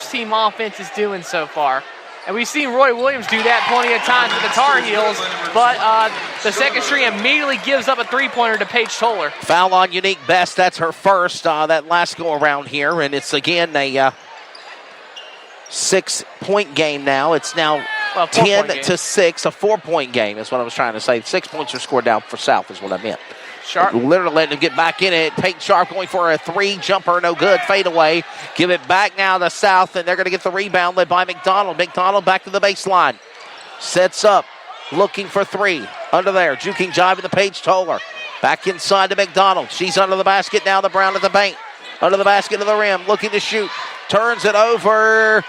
first-team offense is doing so far. And we've seen Roy Williams do that plenty of times with the Tar Heels, but the second string immediately gives up a three-pointer to Paige Toller. Foul on Unique Best. That's her first that last go-around here, and it's, again, a 6-point game now. It's now 10-6, a 4-point game is what I was trying to say. 6 points are scored down for South is what I meant. Sharp. Literally letting him get back in it. Peyton Sharp going for a three. Jumper, no good. Fade away. Give it back now to South, and they're going to get the rebound led by McDonald. McDonald back to the baseline. Sets up. Looking for three. Under there. Juking jive in the Paige Toller. Back inside to McDonald. She's under the basket now. The Brown at the bank. Under the basket to the rim. Looking to shoot. Turns it over.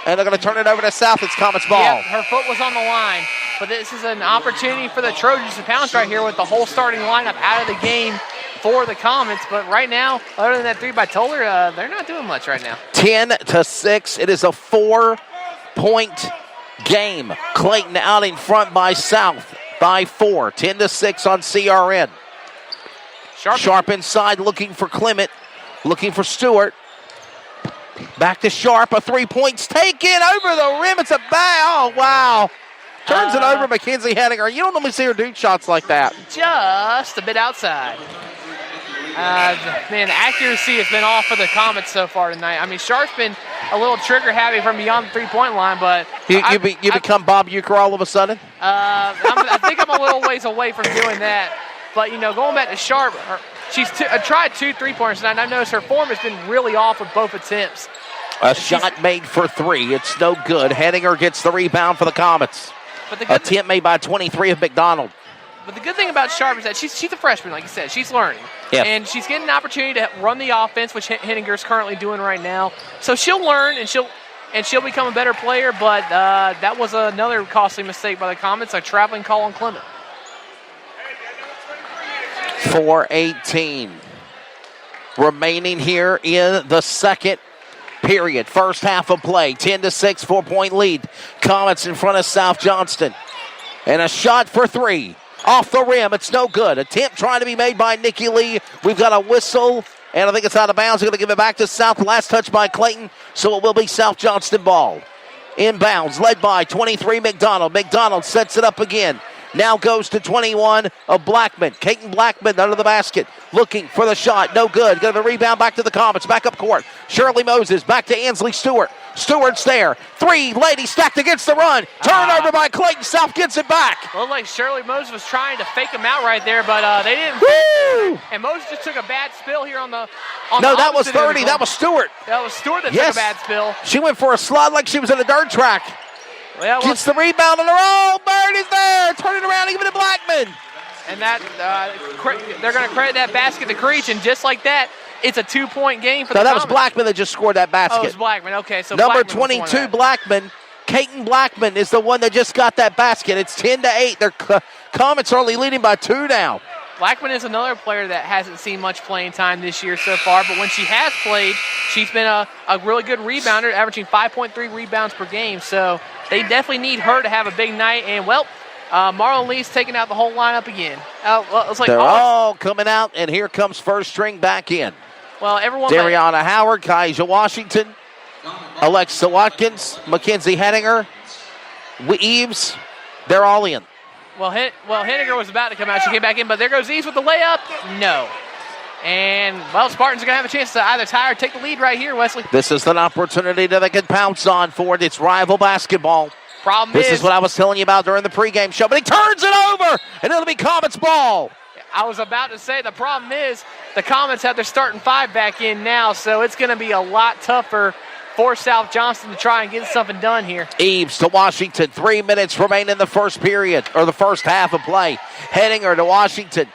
And they're going to turn it over to South. It's Comets ball. Yep, her foot was on the line. But this is an opportunity for the Trojans to pounce right here with the whole starting lineup out of the game for the Comets. But right now, other than that three by Toller, they're not doing much right now. 10-6. It is a 4-point game. Clayton out in front by South by 4. 10-6 on CRN. Sharp inside looking for Clement. Looking for Stewart. Back to Sharp. A 3 points taken over the rim. It's a bang. Oh, wow. Turns it over Mackenzie Henninger. You don't normally see her do shots like that. Just a bit outside. Man, accuracy has been off for the Comets so far tonight. I mean, Sharp's been a little trigger happy from beyond the three-point line, but you become Bob Uecker all of a sudden. I think I'm a little ways away from doing that. But going back to Sharp, she's tried 2 3-pointers tonight, and I've noticed her form has been really off with both attempts. A shot made for 3. It's no good. Henninger gets the rebound for the Comets. Attempt made by 23 of McDonald. But the good thing about Sharp is that she's a freshman, like you said. She's learning. Yep. And she's getting an opportunity to run the offense, which Henninger's currently doing right now. So she'll learn, and she'll become a better player, but that was another costly mistake by the Comets, a traveling call on Clement. 4:18 remaining here in the second period. First half of play. 10-6, 4-point lead. Comets in front of South Johnston. And a shot for 3. Off the rim. It's no good. Attempt trying to be made by Nikki Lee. We've got a whistle, and I think it's out of bounds. They're going to give it back to South. Last touch by Clayton, so it will be South Johnston ball. Inbounds, led by 23 McDonald. McDonald sets it up again. Now goes to 21 of Blackman. Clayton Blackman under the basket. Looking for the shot. No good. Going to rebound back to the Comets. Back up court. Shirley Moses back to Ansley Stewart. Stewart's there. 3 ladies stacked against the run. Turnover by Clayton. South gets it back. Looked like Shirley Moses was trying to fake him out right there, but they didn't. Woo! And Moses just took a bad spill here on the No, that was 30. That was Stewart. That was Stewart that took a bad spill. She went for a slide like she was in a dirt track. Well, gets the rebound on her own. Bird is there. Turn it around, give it to Blackman. And that they're going to credit that basket to Creech, and just like that, it's a 2-point game for the Comets. That was Blackman that just scored that basket. Oh, it was Blackman. Okay, so number Blackman 22, Blackman. Clayton Blackman is the one that just got that basket. It's 10-8. Their Comets are only leading by 2 now. Blackman is another player that hasn't seen much playing time this year so far, but when she has played, she's been a really good rebounder, averaging 5.3 rebounds per game. So they definitely need her to have a big night. And, Marlon Lee's taking out the whole lineup again. They're all coming out, and here comes first string back in. Well, everyone. Dariana Howard, Kaija Washington, Alexa Watkins, Mackenzie Henninger, Eves, they're all in. Well, Henninger was about to come out. She came back in, but there goes Eves with the layup. No. And, Spartans are going to have a chance to either tie or take the lead right here, Wesley. This is an opportunity that they can pounce on for it. It's rival basketball. This is what I was telling you about during the pregame show. But he turns it over, and it'll be Comets ball. I was about to say the problem is the Comets have their starting 5 back in now, so it's going to be a lot tougher for South Johnston to try and get something done here. Eves to Washington. 3 minutes remain in the first period, or the first half of play. Henninger to Washington.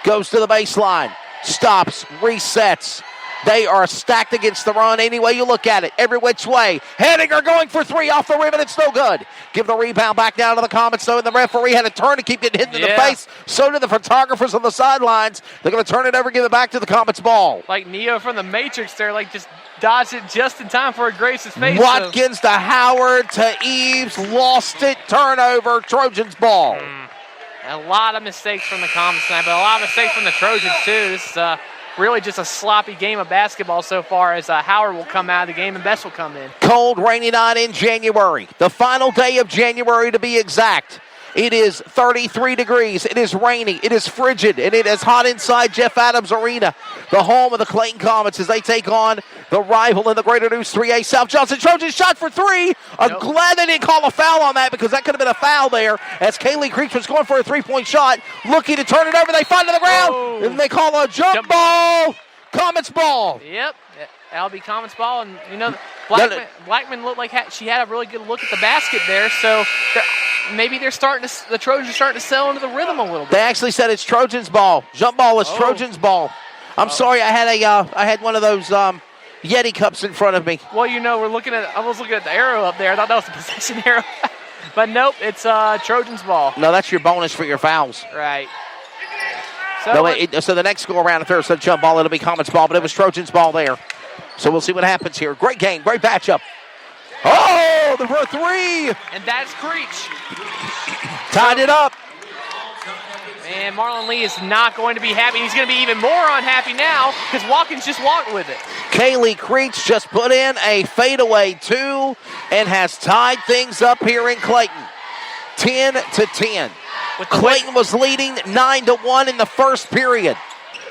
Goes to the baseline. Stops. Resets. They are stacked against the run any way you look at it. Every which way. Henninger going for 3 off the rim, and it's no good. Give the rebound back down to the Comets, though, and the referee had a turn to keep getting hit in the face. So did the photographers on the sidelines. They're going to turn it over, give it back to the Comets ball. Like Neo from the Matrix there, just dodged it just in time for a Grace's face. Watkins to Howard to Eves. Lost it. Turnover. Trojans ball. A lot of mistakes from the Comets tonight, but a lot of mistakes from the Trojans, too. really just a sloppy game of basketball so far, as Howard will come out of the game and Best will come in. Cold, rainy night in January. The final day of January to be exact. It is 33 degrees. It is rainy. It is frigid. And it is hot inside Jeff Adams Arena, the home of the Clayton Comets, as they take on the rival in the Greater News 3A South Johnston. Trojans shot for three. I'm glad they didn't call a foul on that, because that could have been a foul there, as Kaylee Creech was going for a three-point shot, looking to turn it over. They find it on the ground, and they call a jump ball. Comets ball. Yep. That'll be Comets ball. And, Blackman looked like she had a really good look at the basket there. So maybe the Trojans are starting to settle into the rhythm a little bit. They actually said it's Trojans ball. Jump ball is Trojans ball. I'm sorry, I had one of those Yeti cups in front of me. Well, I was looking at the arrow up there. I thought that was the possession arrow. But nope, it's Trojans ball. No, that's your bonus for your fouls. Right. So the next go around, if there's a jump ball, it'll be Comets ball, but it was Trojans ball there. So we'll see what happens here. Great game, great matchup. Oh, the three. And that's Creech. Tied it up. And Marlon Lee is not going to be happy. He's going to be even more unhappy now, because Watkins just walked with it. Kaylee Creech just put in a fadeaway two and has tied things up here in Clayton. 10-10. Clayton was leading 9-1 in the first period.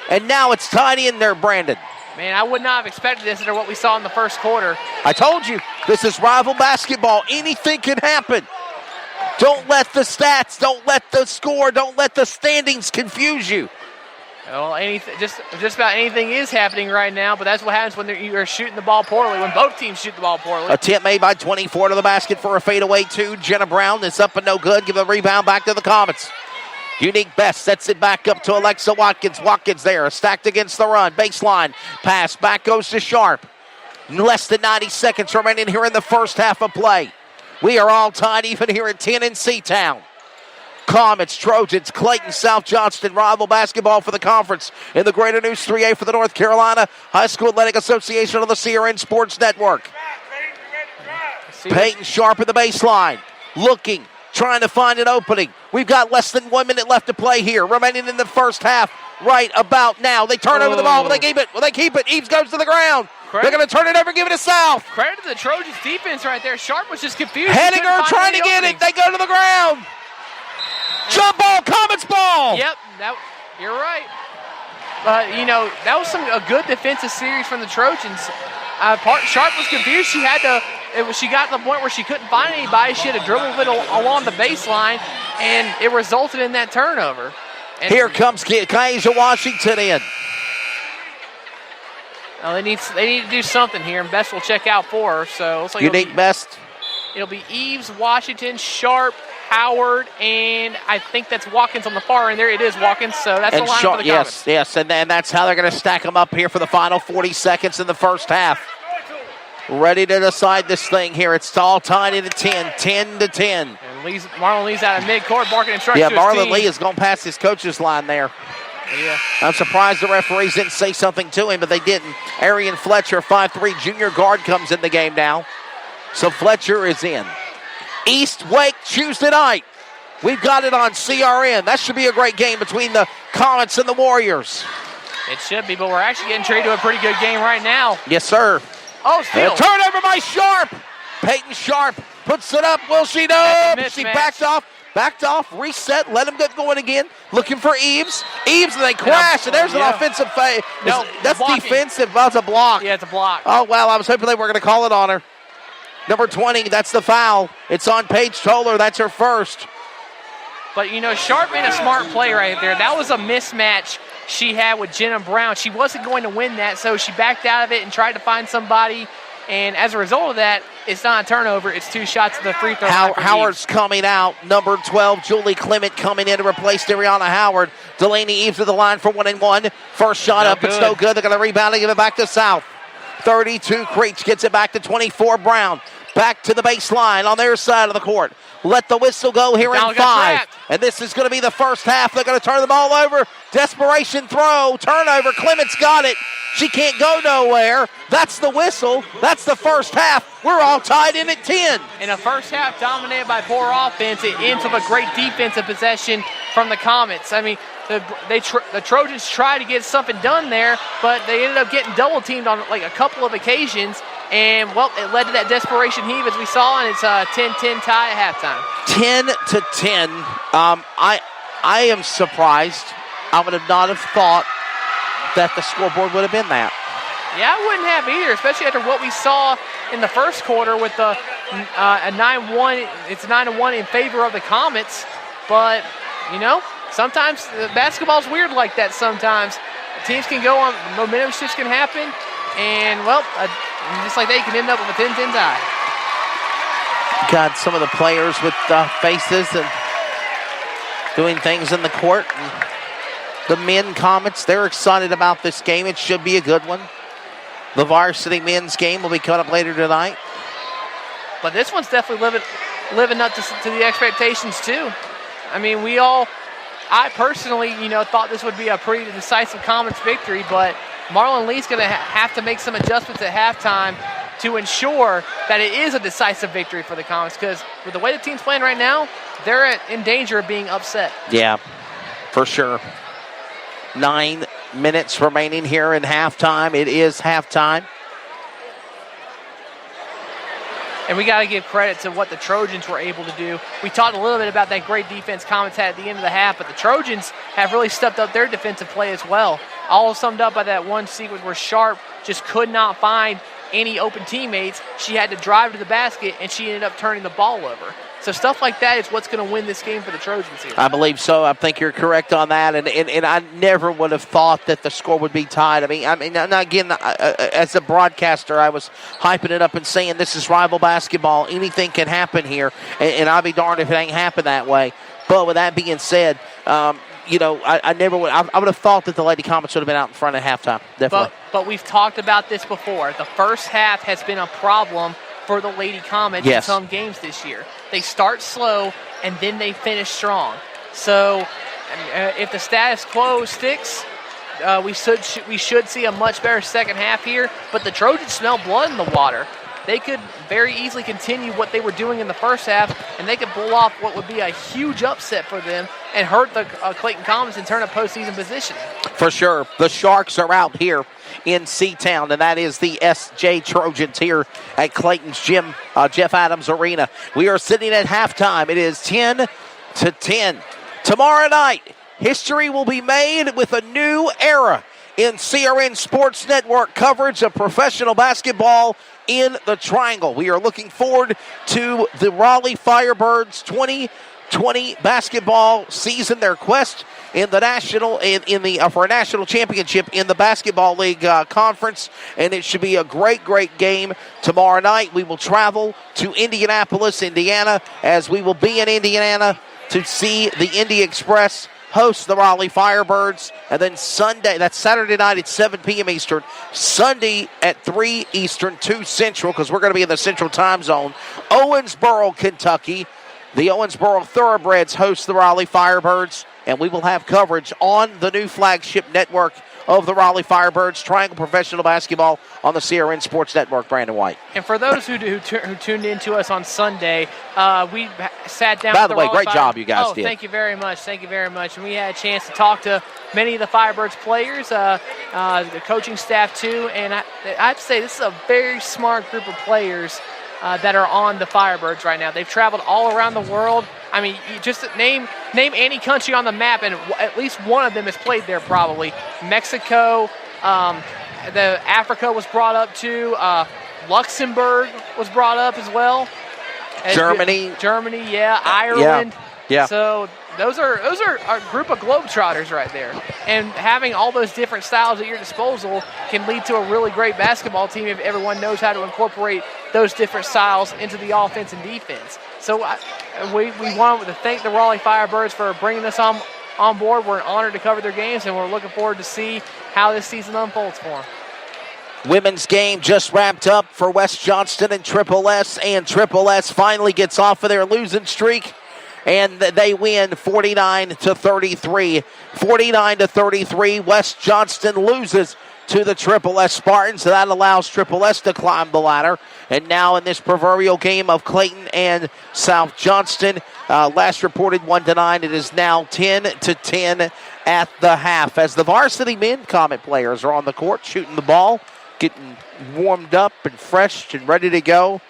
And now it's tied in there, Brandon. Man, I would not have expected this after what we saw in the first quarter. I told you, this is rival basketball. Anything can happen. Don't let the stats, don't let the score, don't let the standings confuse you. Well, just about anything is happening right now, but that's what happens when you are shooting the ball poorly, when both teams shoot the ball poorly. Attempt made by 24 to the basket for a fadeaway two. Jenna Brown is up and no good. Give the rebound back to the Comets. Unique Best sets it back up to Alexa Watkins. Watkins there, stacked against the run. Baseline pass, back goes to Sharp. Less than 90 seconds remaining here in the first half of play. We are all tied even here at 10 in C-Town. Comets, Trojans, Clayton, South Johnston, rival basketball for the conference in the Greater News 3A for the North Carolina High School Athletic Association on the CRN Sports Network. Peyton Sharp at the baseline, looking, trying to find an opening. We've got less than 1 minute left to play here, remaining in the first half right about now. They turn over the ball. Will they keep it? Will they keep it? Eves goes to the ground. They're going to turn it over and give it to South. Credit to the Trojans defense right there. Sharp was just confused. Hedinger trying to get it. They go to the ground. Jump ball, Comets ball. Yep, you're right. That was a good defensive series from the Trojans. Sharp was confused. She got to the point where she couldn't find anybody. She had to dribble it along the baseline, and it resulted in that turnover. And here comes Kaija Washington in. They need to do something here, and Best will check out for her. So it looks like Unique Best. It'll be Eves, Washington, Sharp, Howard, and I think that's Watkins on the far end. There it is, Watkins. So that's the line for the Comets. Yes, and that's how they're going to stack them up here for the final 40 seconds in the first half. Ready to decide this thing here. It's all tied into 10-10. And Marlon Lee's out of midcourt, barking instructions. Yeah, Marlon Lee is going past his coach's line there. Yeah. I'm surprised the referees didn't say something to him, but they didn't. Arian Fletcher, 5'3", junior guard, comes in the game now. So Fletcher is in. East Wake Tuesday night. We've got it on CRN. That should be a great game between the Comets and the Warriors. It should be, but we're actually getting treated to a pretty good game right now. Yes, sir. Oh, still. Turnover by Sharp. Peyton Sharp puts it up. Will she know? She backed off, reset, let him get going again. Looking for Eves. Eves, and they crash, and there's an offensive fade. No, that's defensive. That's a block. Yeah, it's a block. Oh, well, I was hoping they were going to call it on her. Number 20, that's the foul. It's on Paige Toller. That's her first. But, Sharp made a smart play right there. That was a mismatch she had with Jenna Brown. She wasn't going to win that, so she backed out of it and tried to find somebody. And as a result of that, it's not a turnover. It's 2 shots to the free throw line. Howard's coming out. Number 12, Julie Clement coming in to replace Dariana Howard. Delaney Eves at the line for 1-1. First shot up. It's no good. They're going to rebound and give it back to South. 32, Creech gets it back to 24, Brown. Back to the baseline on their side of the court. Let the whistle go here in 5. And this is going to be the first half. They're going to turn the ball over. Desperation throw. Turnover. Clement's got it. She can't go nowhere. That's the whistle. That's the first half. We're all tied in at 10. In a first half dominated by poor offense, it ends with a great defensive possession from the Comets. I mean, the Trojans tried to get something done there, but they ended up getting double teamed on like a couple of occasions. And, well, it led to that desperation heave as we saw, and it's a 10-10 tie at halftime. 10-10. I am surprised. I would have not have thought that the scoreboard would have been that. Yeah, I wouldn't have either, especially after what we saw in the first quarter with a 9-1. It's 9-1 in favor of the Comets. But, sometimes basketball's weird like that sometimes. Teams can go on, momentum shifts can happen, and, well, just like that, you can end up with a 10-10 tie. Got some of the players with faces and doing things in the court. And the men Comets, they're excited about this game. It should be a good one. The varsity men's game will be coming up later tonight. But this one's definitely living up to the expectations, too. I mean, I personally, thought this would be a pretty decisive Comets victory, but Marlon Lee's going to have to make some adjustments at halftime to ensure that it is a decisive victory for the Comets, because with the way the team's playing right now, they're in danger of being upset. Yeah, for sure. 9 minutes remaining here in halftime. It is halftime. And we got to give credit to what the Trojans were able to do. We talked a little bit about that great defense Comets had at the end of the half, but the Trojans have really stepped up their defensive play as well. All summed up by that one sequence where Sharp just could not find any open teammates. She had to drive to the basket, and she ended up turning the ball over. So stuff like that is what's going to win this game for the Trojans here. I believe so. I think you're correct on that, and I never would have thought that the score would be tied. I mean, again, as a broadcaster, I was hyping it up and saying this is rival basketball. Anything can happen here, and I'll be darned if it ain't happened that way. But with that being said, I never would. I would have thought that the Lady Comets would have been out in front at halftime. Definitely. But we've talked about this before. The first half has been a problem for the Lady Comets in some games this year. They start slow, and then they finish strong. So if the status quo sticks, we should see a much better second half here. But the Trojans smell blood in the water. They could very easily continue what they were doing in the first half, and they could pull off what would be a huge upset for them and hurt the Clayton Comets and turn a postseason position. For sure. The Sharks are out here in C-Town, and that is the SJ Trojans here at Clayton's gym, Jeff Adams Arena. We are sitting at halftime. It is 10-10. Tomorrow night, history will be made with a new era in CRN Sports Network coverage of professional basketball in the Triangle. We are looking forward to the Raleigh Firebirds 2020 basketball season, their quest in the national for a national championship in the Basketball League conference, and it should be a great game tomorrow night. We will travel to Indianapolis, Indiana, as we will be in Indiana to see the Indy Express host the Raleigh Firebirds, and then Sunday, that's Saturday night at 7 p.m. Eastern, Sunday at 3 Eastern, 2 Central, because we're going to be in the Central Time Zone. Owensboro, Kentucky. The Owensboro Thoroughbreds host the Raleigh Firebirds, and we will have coverage on the new flagship network of the Raleigh Firebirds, Triangle Professional Basketball on the CRN Sports Network. Brandon White. And for those who tuned in to us on Sunday, we sat down. By the way, great job you guys did. Thank you very much. Thank you very much. And we had a chance to talk to many of the Firebirds players, the coaching staff too. And I have to say, this is a very smart group of players that are on the Firebirds right now. They've traveled all around the world. I mean, you just name any country on the map, and at least one of them has played there probably. Mexico, the Africa was brought up too. Luxembourg was brought up as well. Germany, yeah. Ireland. Yeah. So those are a group of globetrotters right there. And having all those different styles at your disposal can lead to a really great basketball team if everyone knows how to incorporate those different styles into the offense and defense. So we want to thank the Raleigh Firebirds for bringing us on board. We're honored to cover their games, and we're looking forward to see how this season unfolds for them. Women's game just wrapped up for West Johnston and Triple S, and Triple S finally gets off of their losing streak, and they win 49-33. 49-33, West Johnston loses to the Triple S Spartans. So that allows Triple S to climb the ladder. And now in this proverbial game of Clayton and South Johnston, last reported 1-9. It is now 10-10 at the half as the varsity men, Comet players, are on the court shooting the ball, getting warmed up and fresh and ready to go